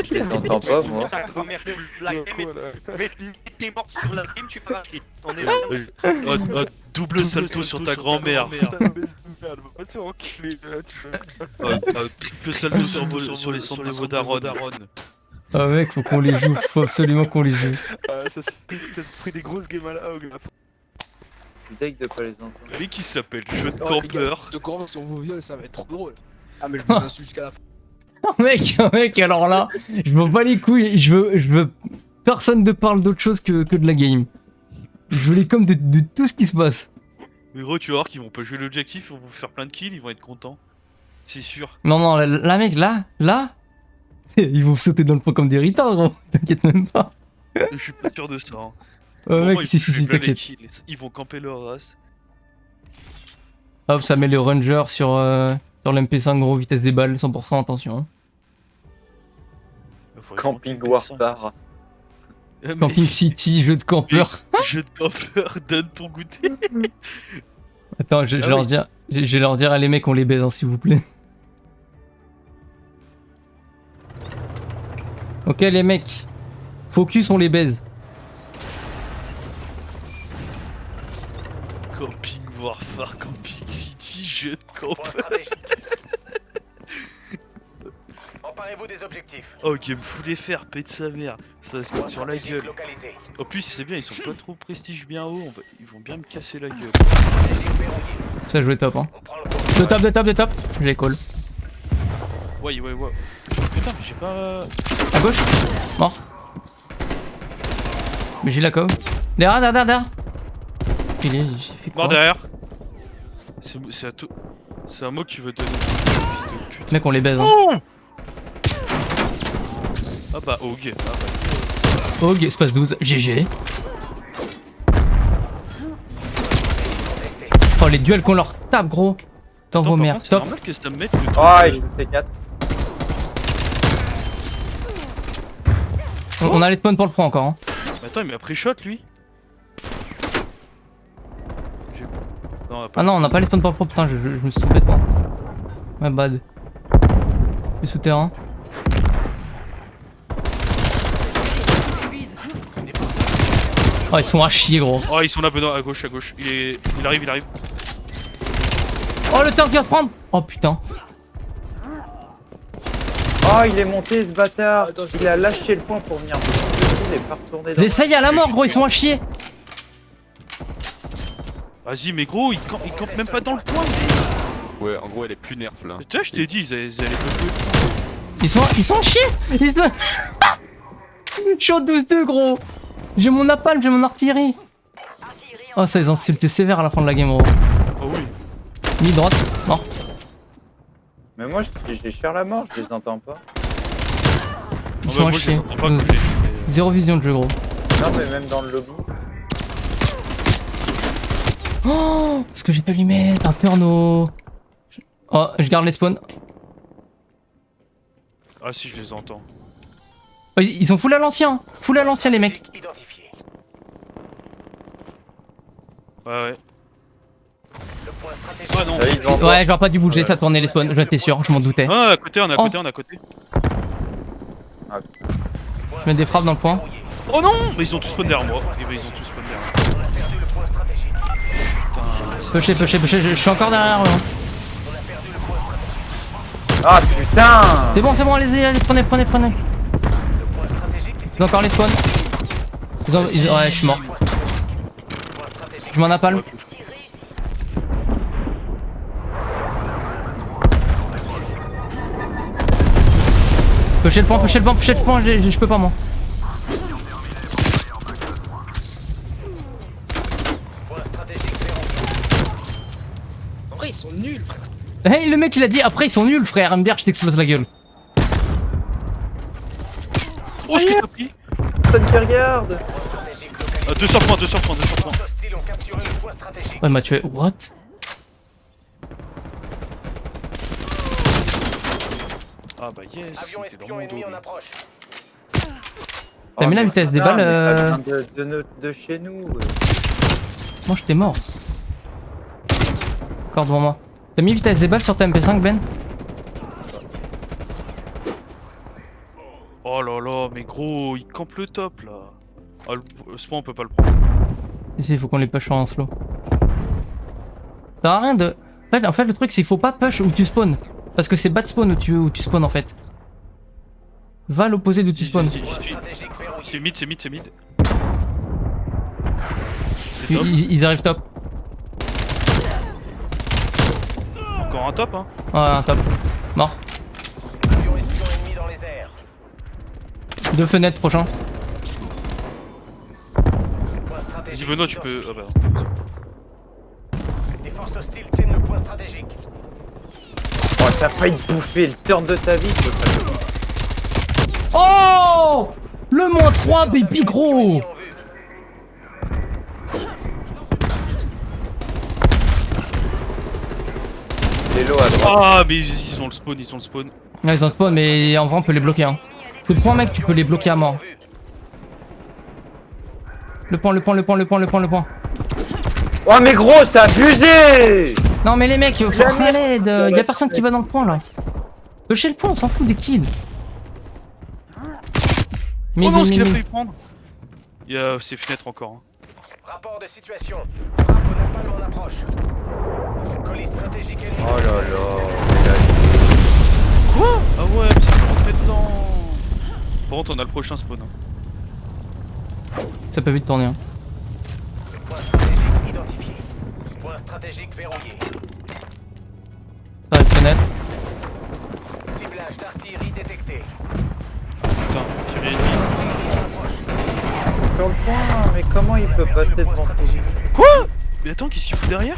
Je les entends pas, moi. Ta grand-mère de la game, mais t'es mort sur la game, tu pars. On est là. Double salto sur ta grand-mère. Triple salto sur les centres de Vodaron. Ah mec, faut qu'on les joue, faut absolument qu'on les joue. Ça se pris des grosses games à la hog là. Deg de pas les entendre. Mais qui s'appelle jeu de Oh, les gars, campeur. de corps sur vos viols, ça va être trop drôle. Ah, mais je vous insulte jusqu'à la fin. Mec, alors là, je m'en bats les couilles, je veux... Personne ne parle d'autre chose que de la game. Je veux les coms de tout ce qui se passe. Mais gros, tu vas voir qu'ils vont pas jouer l'objectif, ils vont vous faire plein de kills, ils vont être contents. C'est sûr. Non, là mec, là, ils vont sauter dans le fond comme des retards, gros. T'inquiète même pas. Je suis pas sûr de ça. Hein. Mec, Ils si, vont plein les t'inquiète. kills, ils vont camper leur race. Hop, ça met le ranger sur l'MP5, gros, vitesse des balles, 100%, attention. Hein. Camping Warfare. Camping City, jeu de campeur. Jeu de campeur, donne ton goûter. Attends, je vais leur dire, allez mecs, on les baise, hein, s'il vous plaît. Ok les mecs, focus, on les baise. Camping Warfare, Camping City, jeu de campeur. Emparez-vous des objectifs. Ok, me fout les faire, pète sa mère. Ça va se mettre sur la gueule. Localisé. En plus, c'est bien, ils sont pas trop prestige bien haut, ils vont bien me casser la gueule. Ça jouait top, hein. On prend le contrôle. De top. J'ai call. Ouais. Putain, mais j'ai pas... À gauche. Mort. Mais j'ai la cove. Derrière. Il est... j'ai fait quoi? Mort derrière. C'est à toi. C'est à moi que tu veux donner. Fils de pute. Mec, on les baise. Hein. Oh ah bah, Og. Og, espace 12. GG. Oh, les duels qu'on leur tape, gros. Dans vos mères. C'est Top. normal que ça me mette le truc. Oh, il joue T4. On a les spawns pour le pro encore. Hein. Mais attends, il m'a pris shot lui. Non, Ah non, on n'a pas les spawns pour le pro. Putain, je me suis trompé de point. Ouais, bad. Le souterrain. Oh, ils sont à chier, gros. Oh, ils sont là, Benoît, à gauche. Il arrive. Oh, le tank vient se prendre. Oh putain. Oh, il est monté ce bâtard. Attends, Il a lâché le point pour venir. Il est pas retourné dans Essaye à la mort, gros, ils sont à chier. Vas-y, mais gros, ils campent même pas dans le point. Ouais, en gros, elle est plus nerf là. Tu vois, je t'ai dit, ils allaient pas jouer. Ils sont à chier. Ils sont... Je suis en 12-2, gros. J'ai mon napalm, j'ai mon artillerie. Oh, ça, ils ont insulté sévère à la fin de la game, gros. Oh oui. Mis droite, mort. Mais moi, je les cherche la mort, je les entends pas. Ils sont à chier. Zéro vision de jeu, gros. Non, mais même dans le lobby. Oh, ce que j'ai pas lui mettre, un turno. Oh, je garde les spawns. Ah si, je les entends. Oh, ils sont full à l'ancien les mecs. Identifié. Ouais. Le point stratégique. Ah non. Ah, ils entendent. Ouais, je vois pas du bouger, ça tournait les spawns, j'en étais sûr, je m'en doutais. Ah, on est à côté. Je mets des frappes dans le point. Oh non, mais ils ont tous spawn derrière moi. Eh ben, ils ont tous spawn derrière moi. On a perdu le point stratégique. Putain. Pêchez, je suis encore derrière eux. Hein. On a perdu le point stratégique. Ah putain. C'est bon, allez, prenez. Le point stratégique est Ils ont encore les spawns. Ouais, je suis mort. Point stratégique. Je m'en napalm. Pêchez le point, je peux pas moi. Point stratégique verrouillé. En vrai, ils sont nuls, frère. Hey, le mec il a dit après ils sont nuls frère, MDR je t'explose la gueule. Oh, ce que t'as pris. Personne qui regarde. Point stratégique localisé. 200 points. Les hostiles ont capturé le point stratégique. Ouais, il m'a tué. What? Ah bah yes. Avion c'était dans espion mon ennemi dos, en lui. approche. T'as mis la vitesse des putain, balles, mais ça vient de chez nous. Moi j'étais mort. Encore devant moi. T'as mis vitesse des balles sur ta MP5 Ben? Oh là là, mais gros, il campe le top là. Ah, le spawn on peut pas le prendre. Si, il faut qu'on les push en slow. Ça sert à rien de... En fait, le truc, c'est qu'il faut pas push où tu spawns. Parce que c'est bad spawn où tu spawns en fait. Va à l'opposé d'où tu spawns. Stratégique verrouillé. C'est mid, c'est mid, c'est mid. C'est top. Ils arrivent top. Encore un top, hein. Ouais, un top. Mort. Avion espion ennemi dans les airs. 2 fenêtres prochain. Point stratégique. Vas-y, Benoît, tu peux. identifié. Ah bah. Les forces hostiles tiennent le point stratégique. Oh, t'as failli te bouffer le turn de ta vie, toi. Oh, le -3, baby gros. En vue. Les lots à droite. Ah, mais ils ont le spawn, ils ont le spawn. Ouais, ils ont spawn, mais en vrai, on peut les bloquer. Hein. Tout le point, mec, tu peux les bloquer à mort. Le point. Oh, mais gros, c'est abusé! Non, mais les mecs, faut rien l'aide. Y'a personne qui va dans le point là. Chez le point, on s'en fout des kills. Oh non, ce qu'il a failli prendre. Il y a ces fenêtres encore. Hein. Rapport de situation. Frappe au napalm en approche. Colis stratégique ennemi. Oh là là. Quoi? Ah ouais, mais c'est rentré dedans. Par contre, on a le prochain spawn. Hein. Ça peut vite tourner. Hein. Point stratégique identifié. Point stratégique verrouillé. Ça va être fenêtre. Ciblage d'artillerie détecté. Putain, tiré ennemi. Artillerie en approche. Sur le point, mais comment il peut passer Point devant? stratégique. Quoi? Mais attends, qu'est-ce qu'il fout derrière?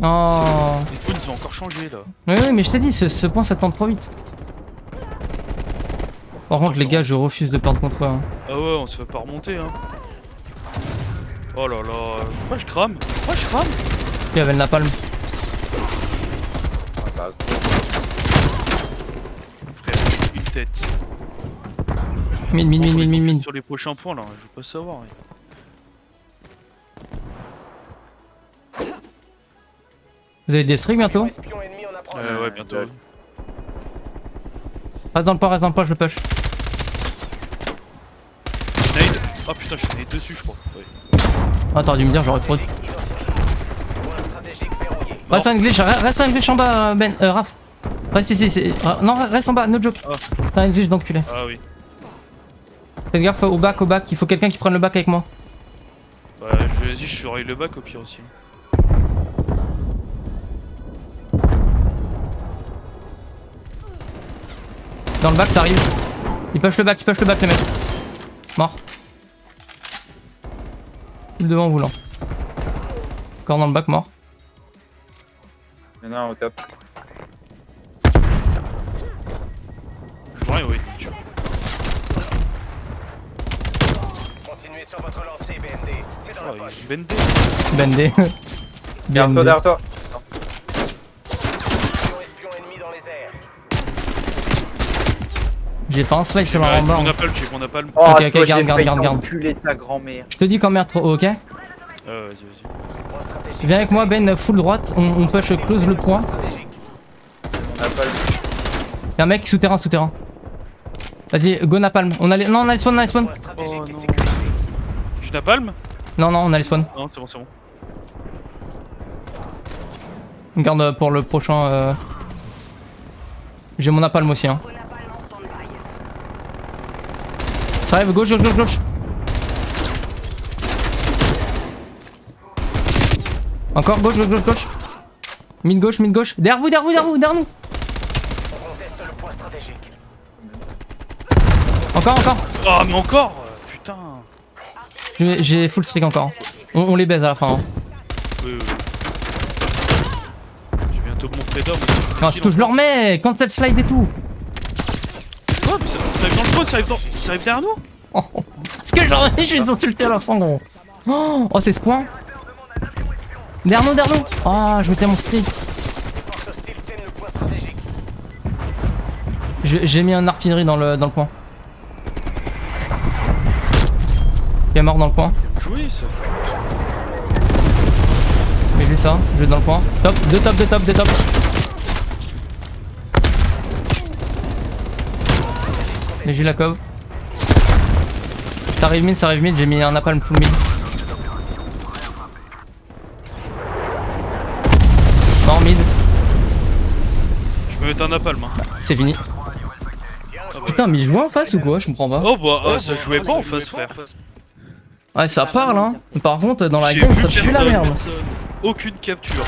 Oh. Les spawns ils ont encore changé là. Oui, mais je t'ai dit, ce point ça tente trop vite. Par contre, les gars, je refuse de perdre contre eux. Hein. Ah ouais, on se fait pas remonter hein. Oh là là, pourquoi je crame? Pourquoi je crame? Il y avait le napalm. Frère, une tête. Mine. Sur les prochains points là, je veux pas savoir. Ouais. Vous avez des streaks bientôt? Espion ennemi en approche. Ouais, bientôt. ouais. Reste dans le point, je le push. Nade. Oh putain, je suis nade dessus, je crois. Ouais. Ah, t'aurais dû me dire, j'aurais trop. Stratégique identifié. Point stratégique verrouillé. Reste un glitch en bas, Ben, Raph. Reste ici, non, reste en bas, no joke. Ah. T'as un glitch d'enculé. Ah oui. Faites gaffe au back, il faut quelqu'un qui prenne le back avec moi. Bah, vas-y, je surveille le bac au pire aussi. Dans le back, ça arrive. Il push le back, les mecs. Mort. Il devant voulant. Encore dans le back, mort. Il y en a un au top. Je vois rien, oui. Continuez sur votre lancée, BND. C'est dans la Oh, poche. il est bendé. Bendé. Derrière toi, derrière toi. Avion espion ennemi dans les airs. J'ai fait un slide sur J'ai la rambarde. mon appel, j'ai mon appel. Oh, Ok, toi, j'ai garde. failli t'enculer ta grand-mère. Je te dis quand merde trop haut, ok? Vas-y. Point stratégique. Viens avec moi, Ben, full droite. On push close le point. Stratégique. On a pas le... Y'a un mec souterrain. Vas-y, go napalm. On a les spawn. Point Oh stratégique non. et sécurisé. Tu napalm? Non, on a les spawn. Non, c'est bon, c'est bon. On garde pour le prochain. J'ai mon napalm aussi. Hein. Ça arrive, gauche. Encore gauche. Mid gauche. Derrière vous. On conteste le point stratégique. Encore. Oh, mais encore putain. J'ai full streak encore. On les baise à la fin. Hein. Oui. Je vais bientôt me montrer d'homme. Non, c'est que je leur mets. Cancel slide et tout. Quoi? Mais ça arrive dans le spawn, ça arrive derrière nous? Parce que j'en ai, je les ai insultés à la fin, gros. Oh, c'est ce point. Derrière nous. Oh, je mettais mon streak. Les forces hostiles tiennent le point stratégique. J'ai mis un artillerie dans le point. Il est mort dans le point. Jouer ça. Mais j'ai ça, je vais dans le point. Top, deux top. Mais j'ai la cove. Ça arrive mid, j'ai mis un napalm full mid. Mort mid, Je me mets un napalm. Hein. c'est fini. Putain, mais il jouait en face ou quoi? Je comprends pas. Oh bah, ça jouait pas en face, frère. Ouais, ça parle hein. Par contre, dans la J'ai game, vu ça pue la personne, merde. personne. Aucune capture.